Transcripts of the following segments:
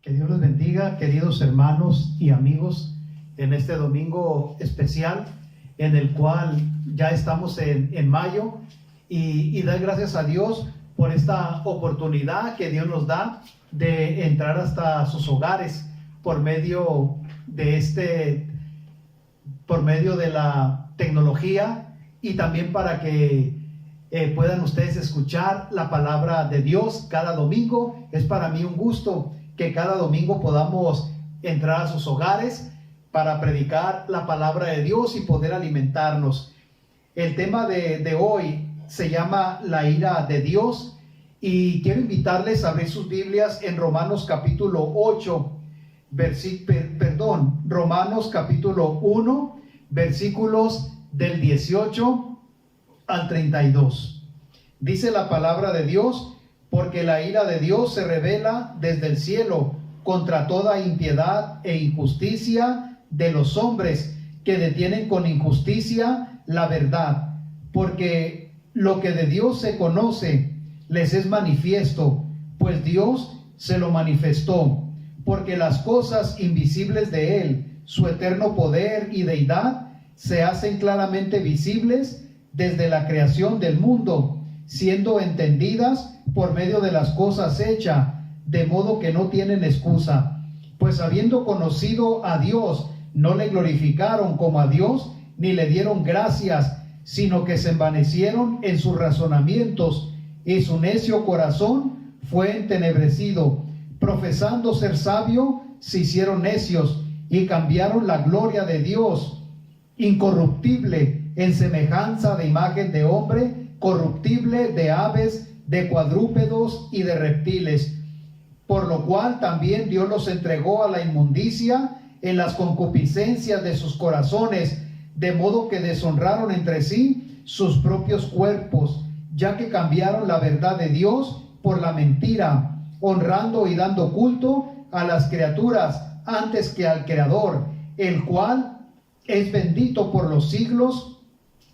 Que Dios les bendiga, queridos hermanos y amigos, en este domingo especial en el cual ya estamos en mayo y dar gracias a Dios por esta oportunidad que Dios nos da de entrar hasta sus hogares por medio de la tecnología y también para que puedan ustedes escuchar la palabra de Dios cada domingo. Es para mí un gusto que cada domingo podamos entrar a sus hogares para predicar la palabra de Dios y poder alimentarnos. El tema de hoy se llama la ira de Dios y quiero invitarles a abrir sus Biblias en Romanos capítulo 1, versículos del 18 al 32. Dice la palabra de Dios: porque la ira de Dios se revela desde el cielo contra toda impiedad e injusticia de los hombres que detienen con injusticia la verdad, porque lo que de Dios se conoce les es manifiesto, pues Dios se lo manifestó, porque las cosas invisibles de Él, su eterno poder y deidad, se hacen claramente visibles desde la creación del mundo, siendo entendidas por medio de las cosas hechas, de modo que no tienen excusa. Pues habiendo conocido a Dios, no le glorificaron como a Dios, ni le dieron gracias, sino que se envanecieron en sus razonamientos, y su necio corazón fue entenebrecido. Profesando ser sabio, se hicieron necios, y cambiaron la gloria de Dios incorruptible en semejanza de imagen de hombre, corruptible, de aves, de cuadrúpedos y de reptiles, por lo cual también Dios los entregó a la inmundicia en las concupiscencias de sus corazones, de modo que deshonraron entre sí sus propios cuerpos, ya que cambiaron la verdad de Dios por la mentira, honrando y dando culto a las criaturas antes que al Creador, el cual es bendito por los siglos.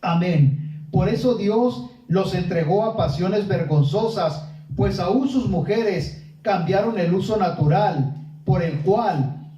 Amén. Por eso Dios los entregó a pasiones vergonzosas, pues aún sus mujeres cambiaron el uso natural, por el cual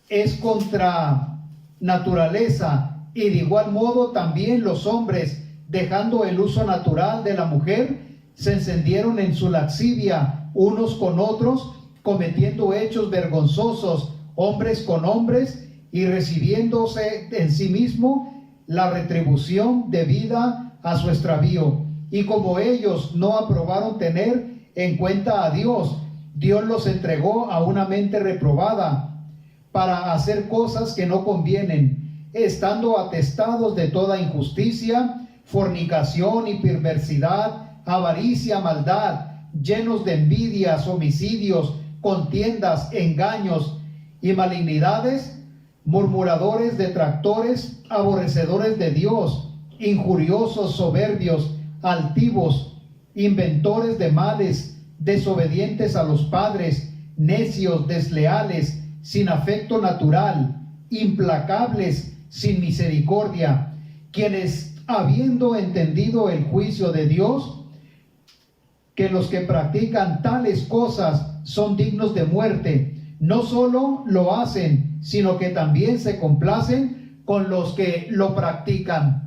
es contra naturaleza, y de igual modo también los hombres, dejando el uso natural de la mujer, se encendieron en su lascivia unos con otros, cometiendo hechos vergonzosos, hombres con hombres, y recibiéndose en sí mismo la retribución debida a su extravío. Y como ellos no aprobaron tener en cuenta a Dios, Dios los entregó a una mente reprobada para hacer cosas que no convienen, estando atestados de toda injusticia, fornicación y perversidad, avaricia, maldad, llenos de envidias, homicidios, contiendas, engaños y malignidades, murmuradores, detractores, aborrecedores de Dios, injuriosos, soberbios, altivos, inventores de males, desobedientes a los padres, necios, desleales, sin afecto natural, implacables, sin misericordia, quienes, habiendo entendido el juicio de Dios, que los que practican tales cosas son dignos de muerte, no solo lo hacen, sino que también se complacen con los que lo practican.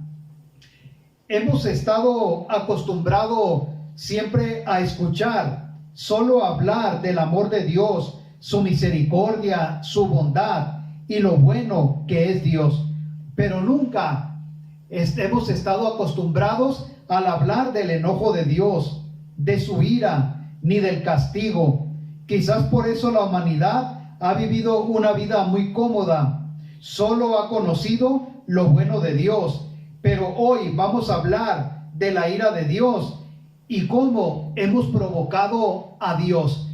Hemos estado acostumbrados siempre a escuchar, solo hablar del amor de Dios, su misericordia, su bondad y lo bueno que es Dios, pero nunca hemos estado acostumbrados al hablar del enojo de Dios, de su ira, ni del castigo. Quizás por eso la humanidad ha vivido una vida muy cómoda, solo ha conocido lo bueno de Dios, pero hoy vamos a hablar de la ira de Dios y cómo hemos provocado a Dios.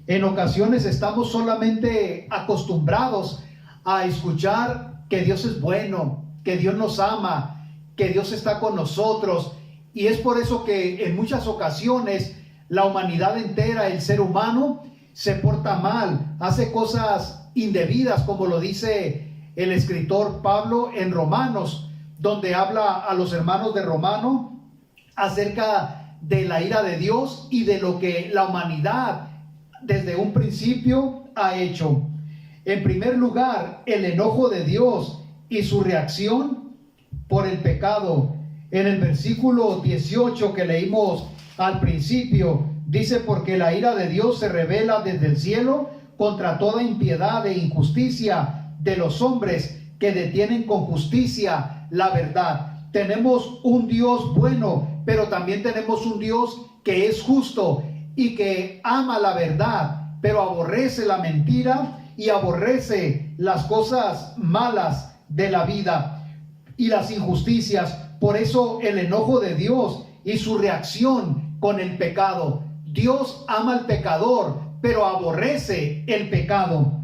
En ocasiones estamos solamente acostumbrados a escuchar que Dios es bueno, que Dios nos ama, que Dios está con nosotros, y es por eso que en muchas ocasiones la humanidad entera, el ser humano, se porta mal, hace cosas indebidas, como lo dice el escritor Pablo en Romanos, donde habla a los hermanos de Romano acerca de la ira de Dios y de lo que la humanidad desde un principio ha hecho. En primer lugar, el enojo de Dios y su reacción por el pecado. En el versículo 18 que leímos al principio, dice: porque la ira de Dios se revela desde el cielo contra toda impiedad e injusticia de los hombres que detienen con justicia la verdad. Tenemos un Dios bueno, pero también tenemos un Dios que es justo y que ama la verdad, pero aborrece la mentira y aborrece las cosas malas de la vida y las injusticias. Por eso el enojo de Dios y su reacción con el pecado. Dios ama al pecador, pero aborrece el pecado.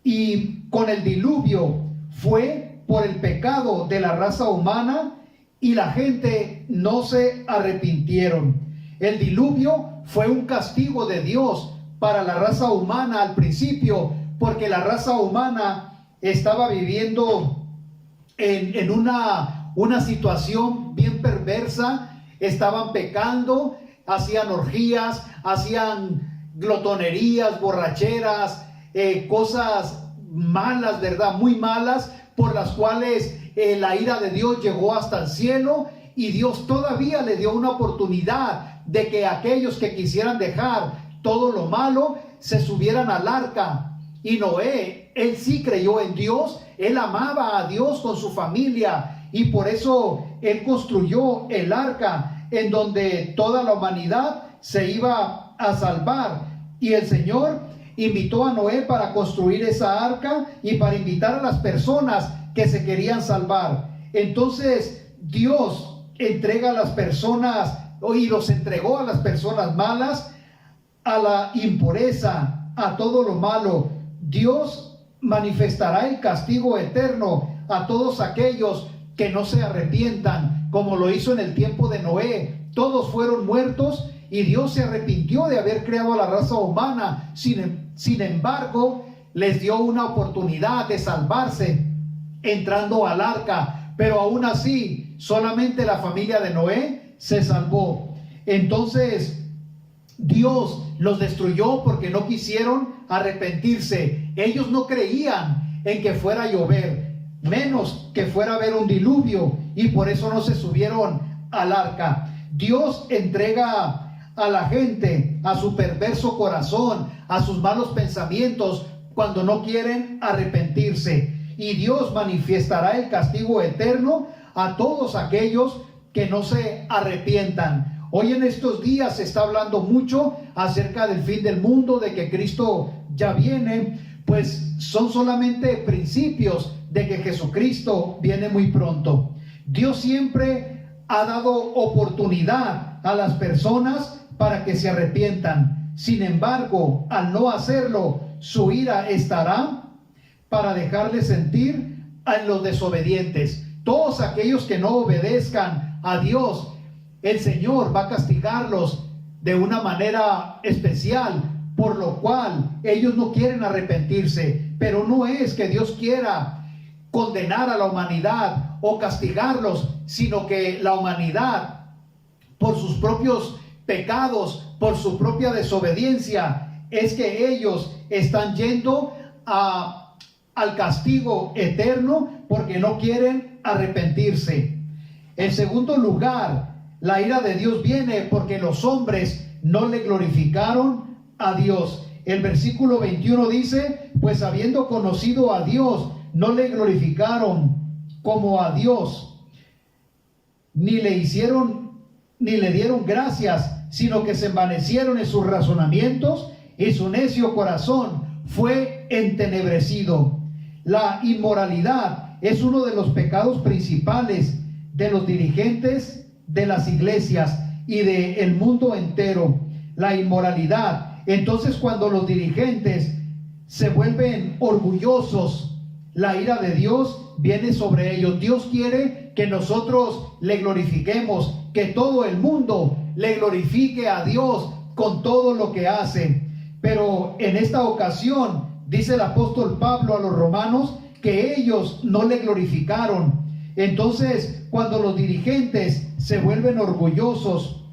Y con el diluvio fue por el pecado de la raza humana y la gente no se arrepintieron. El diluvio fue un castigo de Dios para la raza humana al principio, porque la raza humana estaba viviendo en una situación bien perversa. Estaban pecando, hacían orgías, hacían glotonerías, borracheras, cosas malas, ¿verdad? Muy malas, por las cuales la ira de Dios llegó hasta el cielo, y Dios todavía le dio una oportunidad de que aquellos que quisieran dejar todo lo malo se subieran al arca. Y Noé, él sí creyó en Dios, él amaba a Dios con su familia, y por eso él construyó el arca en donde toda la humanidad se iba a salvar. Y el Señor invitó a Noé para construir esa arca y para invitar a las personas que se querían salvar. Entonces Dios entrega a las personas, y los entregó a las personas malas, a la impureza, a todo lo malo. Dios manifestará el castigo eterno a todos aquellos que no se arrepientan, como lo hizo en el tiempo de Noé. Todos fueron muertos y Dios se arrepintió de haber creado a la raza humana. Sin embargo, les dio una oportunidad de salvarse entrando al arca, pero aún así solamente la familia de Noé se salvó. Entonces Dios los destruyó porque no quisieron arrepentirse. Ellos no creían en que fuera a llover, menos que fuera a haber un diluvio, y por eso no se subieron al arca. Dios entrega a la gente a su perverso corazón, a sus malos pensamientos, cuando no quieren arrepentirse. Y Dios manifestará el castigo eterno a todos aquellos que no se arrepientan. Hoy en estos días se está hablando mucho acerca del fin del mundo, de que Cristo ya viene. Pues son solamente principios de que Jesucristo viene muy pronto. Dios siempre ha dado oportunidad a las personas para que se arrepientan. Sin embargo, al no hacerlo, su ira estará para dejarles sentir a los desobedientes. Todos aquellos que no obedezcan a Dios, el Señor va a castigarlos de una manera especial, por lo cual ellos no quieren arrepentirse. Pero no es que Dios quiera condenar a la humanidad o castigarlos, sino que la humanidad, por sus propios pecados, por su propia desobediencia, es que ellos están yendo al castigo eterno, porque no quieren arrepentirse. En segundo lugar, la ira de Dios viene porque los hombres no le glorificaron a Dios. El versículo 21 dice: pues habiendo conocido a Dios, no le glorificaron como a Dios, ni le dieron gracias, sino que se envanecieron en sus razonamientos, y su necio corazón fue entenebrecido. La inmoralidad es uno de los pecados principales de los dirigentes de las iglesias y del mundo entero. La inmoralidad. Entonces, cuando los dirigentes se vuelven orgullosos, la ira de Dios viene sobre ellos. Dios quiere que nosotros le glorifiquemos, que todo el mundo le glorifique a Dios con todo lo que hace. Pero en esta ocasión, dice el apóstol Pablo a los romanos, que ellos no le glorificaron. Entonces, cuando los dirigentes se vuelven orgullosos,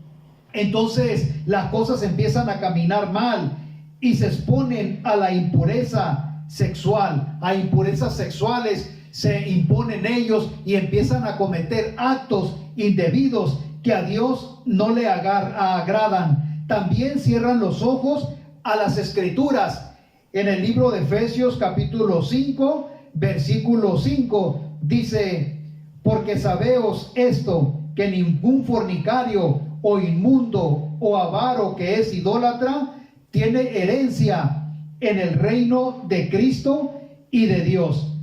entonces las cosas empiezan a caminar mal, y se exponen a la impureza sexual, a impurezas sexuales, se imponen ellos y empiezan a cometer actos indebidos que a Dios no le agradan. También cierran los ojos a las escrituras. En el libro de Efesios capítulo 5, versículo 5, dice: porque sabeos esto, que ningún fornicario o inmundo o avaro que es idólatra tiene herencia en el reino de Cristo y de Dios.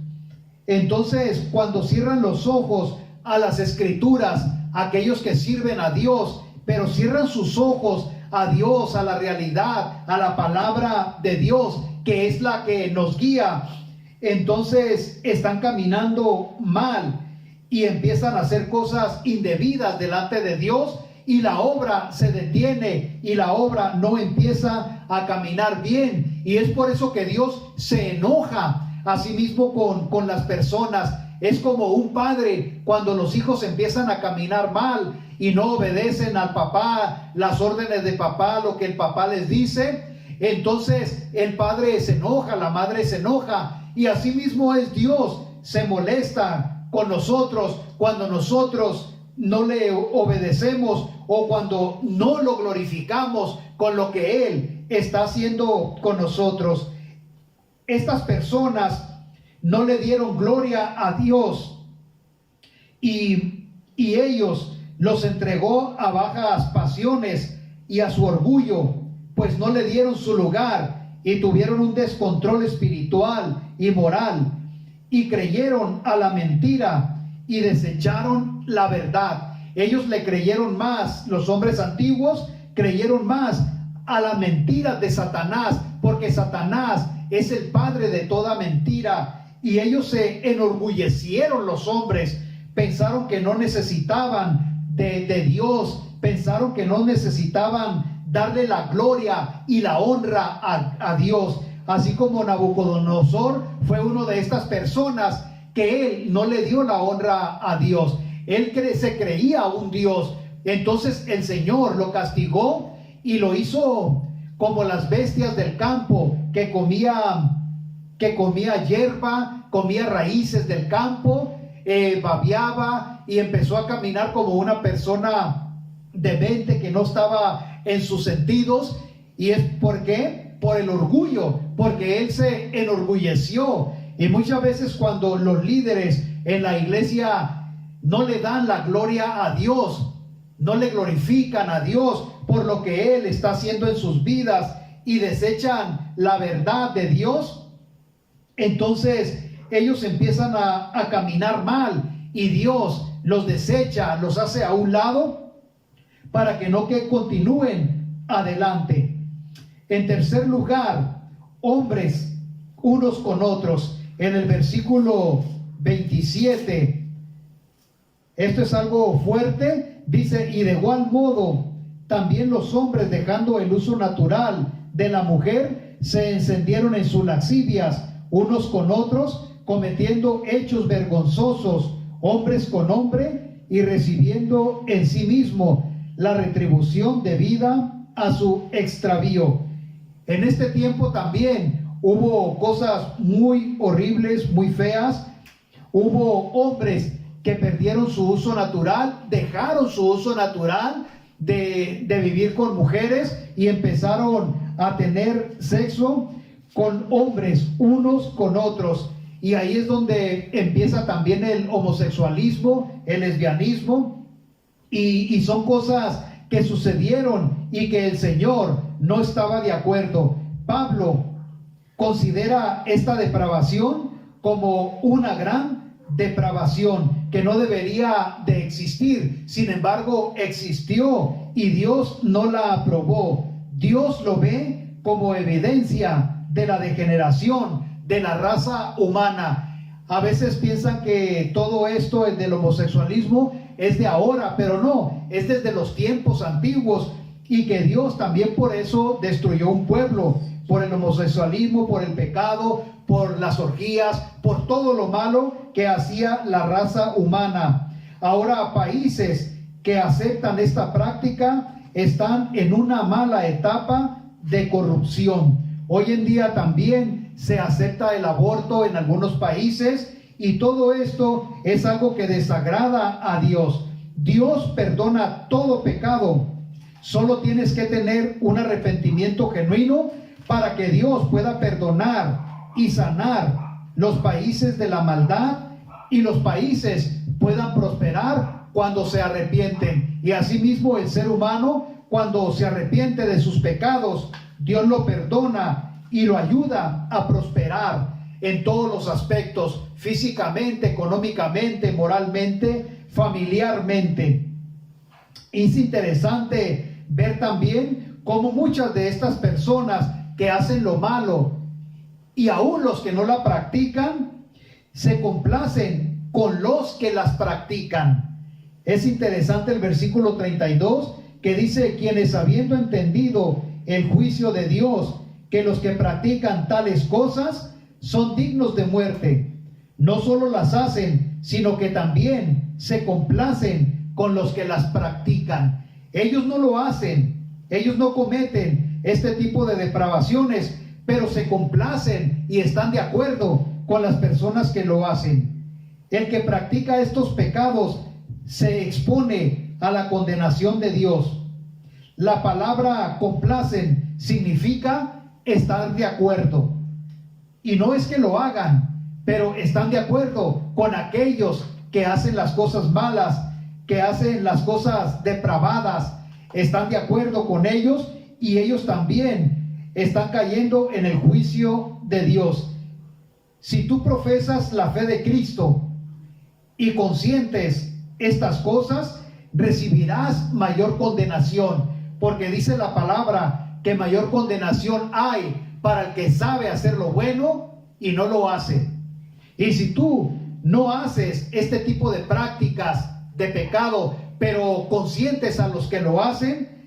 Entonces, cuando cierran los ojos a las escrituras, aquellos que sirven a Dios, pero cierran sus ojos a Dios, a la realidad, a la palabra de Dios, que es la que nos guía, entonces están caminando mal y empiezan a hacer cosas indebidas delante de Dios, y la obra se detiene y la obra no empieza a caminar bien. Y es por eso que Dios se enoja asimismo con las personas. Es como un padre cuando los hijos empiezan a caminar mal y no obedecen al papá, las órdenes de papá, lo que el papá les dice. Entonces el padre se enoja, la madre se enoja, y asimismo es Dios, se molesta con nosotros cuando nosotros no le obedecemos o cuando no lo glorificamos con lo que Él está haciendo con nosotros. Estas personas no le dieron gloria a Dios y ellos los entregó a bajas pasiones y a su orgullo, pues no le dieron su lugar y tuvieron un descontrol espiritual y moral, y creyeron a la mentira y desecharon la verdad. Ellos le creyeron más, los hombres antiguos creyeron más a la mentira de Satanás, porque Satanás es el padre de toda mentira, y ellos se enorgullecieron, los hombres pensaron que no necesitaban de Dios, pensaron que no necesitaban darle la gloria y la honra a Dios, así como Nabucodonosor fue uno de estas personas que él no le dio la honra a Dios. Él se creía un Dios. Entonces el Señor lo castigó y lo hizo como las bestias del campo, que comía hierba, comía raíces del campo, babeaba y empezó a caminar como una persona demente que no estaba en sus sentidos. ¿Y es por qué? Por el orgullo, porque él se enorgulleció. Y muchas veces cuando los líderes en la iglesia no le dan la gloria a Dios, no le glorifican a Dios por lo que Él está haciendo en sus vidas y desechan la verdad de Dios, entonces ellos empiezan a caminar mal y Dios los desecha, los hace a un lado para que no continúen adelante. En tercer lugar, hombres unos con otros. En el versículo 27, esto es algo fuerte, dice: y de igual modo también los hombres, dejando el uso natural de la mujer, se encendieron en sus lascivias unos con otros, cometiendo hechos vergonzosos, hombres con hombre, y recibiendo en sí mismo la retribución debida a su extravío. En este tiempo también hubo cosas muy horribles, muy feas. Hubo hombres que perdieron su uso natural, dejaron su uso natural de vivir con mujeres y empezaron a tener sexo con hombres unos con otros. Y ahí es donde empieza también el homosexualismo, el lesbianismo, y son cosas que sucedieron y que el Señor no estaba de acuerdo. Pablo considera esta depravación como una gran depravación que no debería de existir. Sin embargo, existió y Dios no la aprobó. Dios lo ve como evidencia de la degeneración de la raza humana. A veces piensan que todo esto del homosexualismo es de ahora, pero no, es desde los tiempos antiguos, y que Dios también por eso destruyó un pueblo, por el homosexualismo, por el pecado, por las orgías, por todo lo malo que hacía la raza humana. Ahora, países que aceptan esta práctica están en una mala etapa de corrupción, Hoy en día también se acepta el aborto en algunos países, y todo esto es algo que desagrada a Dios. Dios perdona todo pecado. Solo tienes que tener un arrepentimiento genuino para que Dios pueda perdonar y sanar los países de la maldad, y los países puedan prosperar cuando se arrepienten. Y asimismo el ser humano, cuando se arrepiente de sus pecados, Dios lo perdona y lo ayuda a prosperar en todos los aspectos, físicamente, económicamente, moralmente, familiarmente. Es interesante ver también cómo muchas de estas personas que hacen lo malo, y aún los que no la practican, se complacen con los que las practican. Es interesante el versículo 32, que dice: quienes habiendo entendido el juicio de Dios, que los que practican tales cosas son dignos de muerte, no solo las hacen, sino que también se complacen con los que las practican. Ellos no lo hacen, ellos no cometen este tipo de depravaciones, pero se complacen y están de acuerdo con las personas que lo hacen. El que practica estos pecados se expone a la condenación de Dios. La palabra complacen significa estar de acuerdo. Y no es que lo hagan, pero están de acuerdo con aquellos que hacen las cosas malas, que hacen las cosas depravadas. Están de acuerdo con ellos, y ellos también están cayendo en el juicio de Dios. Si tú profesas la fe de Cristo y consientes estas cosas, recibirás mayor condenación, porque dice la palabra que mayor condenación hay para el que sabe hacer lo bueno y no lo hace. Y si tú no haces este tipo de prácticas de pecado, pero consientes a los que lo hacen,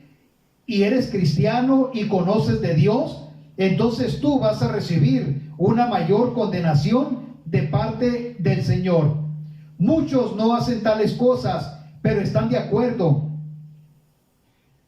y eres cristiano y conoces de Dios, entonces tú vas a recibir una mayor condenación de parte del Señor. Muchos no hacen tales cosas, pero están de acuerdo.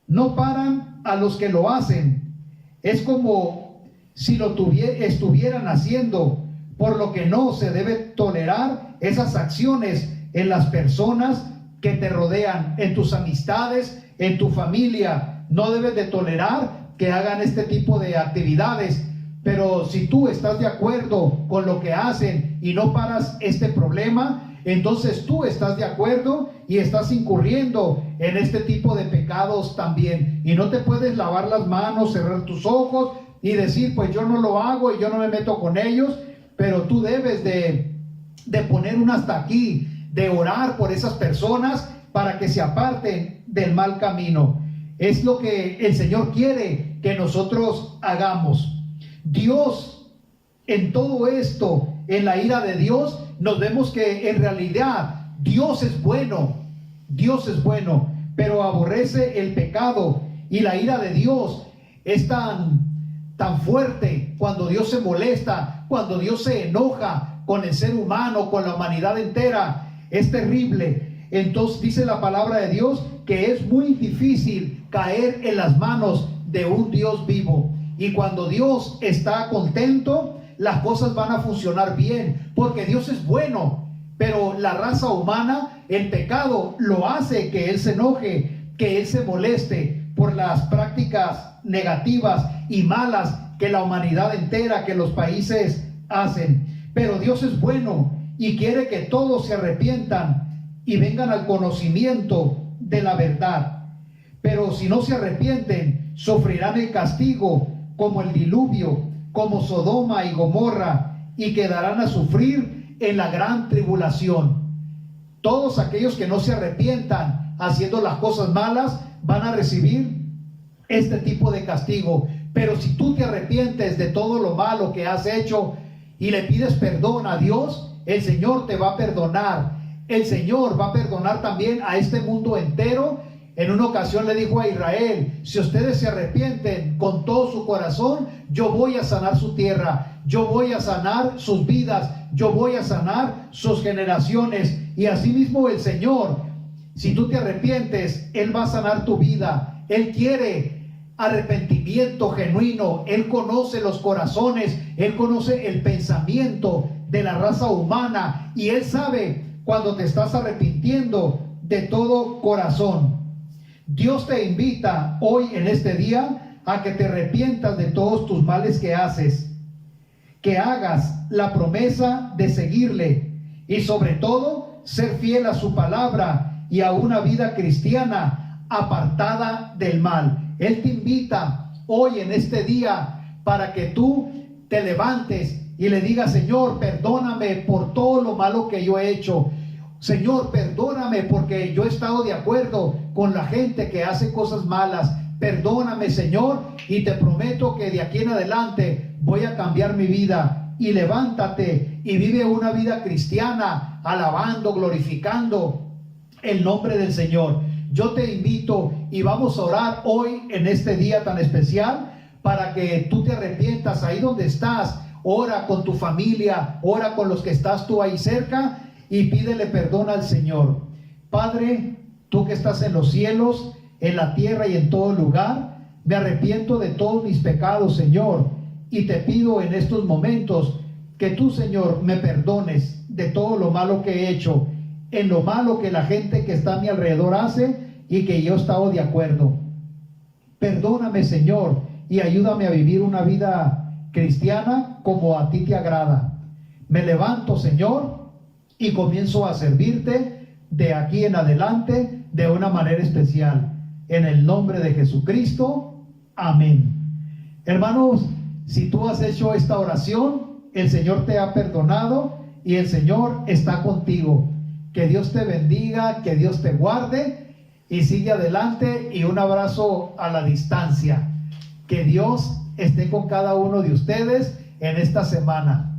No paran a los que lo hacen. Es como si lo estuvieran haciendo, por lo que no se debe tolerar esas acciones en las personas que te rodean, en tus amistades, en tu familia. No debes de tolerar que hagan este tipo de actividades. Pero si tú estás de acuerdo con lo que hacen y no paras este problema, entonces tú estás de acuerdo y estás incurriendo en este tipo de pecados también. Y no te puedes lavar las manos, cerrar tus ojos y decir: pues yo no lo hago y yo no me meto con ellos. Pero tú debes de poner un hasta aquí, de orar por esas personas para que se aparten del mal camino. Es lo que el Señor quiere que nosotros hagamos. Dios, en todo esto, en la ira de Dios, nos vemos que en realidad Dios es bueno, pero aborrece el pecado. Y la ira de Dios es tan fuerte cuando Dios se molesta, cuando Dios se enoja con el ser humano, con la humanidad entera. Es terrible. Entonces dice la palabra de Dios que es muy difícil caer en las manos de un Dios vivo. Y cuando Dios está contento, las cosas van a funcionar bien, porque Dios es bueno. Pero la raza humana, el pecado, lo hace que Él se enoje, que Él se moleste por las prácticas negativas y malas que la humanidad entera, que los países hacen. Pero Dios es bueno y quiere que todos se arrepientan y vengan al conocimiento de la verdad. Pero si no se arrepienten, sufrirán el castigo como el diluvio, como Sodoma y Gomorra, y quedarán a sufrir en la gran tribulación. Todos aquellos que no se arrepientan haciendo las cosas malas van a recibir este tipo de castigo. Pero si tú te arrepientes de todo lo malo que has hecho y le pides perdón a Dios, el Señor te va a perdonar. El Señor va a perdonar también a este mundo entero. En una ocasión le dijo a Israel: si ustedes se arrepienten con todo su corazón, yo voy a sanar su tierra, yo voy a sanar sus vidas, yo voy a sanar sus generaciones. Y asimismo el Señor, si tú te arrepientes, Él va a sanar tu vida. Él quiere arrepentimiento genuino. Él conoce los corazones, Él conoce el pensamiento de la raza humana y Él sabe cuando te estás arrepintiendo de todo corazón. Dios te invita hoy en este día a que te arrepientas de todos tus males que haces, que hagas la promesa de seguirle y sobre todo ser fiel a su palabra y a una vida cristiana apartada del mal. Él te invita hoy en este día para que tú te levantes y le digas: Señor, perdóname por todo lo malo que yo he hecho. Señor, perdóname porque yo he estado de acuerdo con la gente que hace cosas malas. Perdóname, Señor, y te prometo que de aquí en adelante voy a cambiar mi vida. Y levántate y vive una vida cristiana, alabando, glorificando el nombre del Señor. Yo te invito y vamos a orar hoy en este día tan especial para que tú te arrepientas ahí donde estás. Ora con tu familia, ora con los que estás tú ahí cerca y pídele perdón al Señor. Padre, tú que estás en los cielos, en la tierra y en todo lugar, me arrepiento de todos mis pecados, Señor, y te pido en estos momentos que tú, Señor, me perdones de todo lo malo que he hecho, en lo malo que la gente que está a mi alrededor hace y que yo he estado de acuerdo. Perdóname, Señor, y ayúdame a vivir una vida cristiana como a ti te agrada. Me levanto, Señor, y comienzo a servirte de aquí en adelante de una manera especial. En el nombre de Jesucristo, amén. Hermanos, si tú has hecho esta oración, el Señor te ha perdonado y el Señor está contigo. Que Dios te bendiga, que Dios te guarde y sigue adelante, y un abrazo a la distancia. Que Dios esté con cada uno de ustedes en esta semana.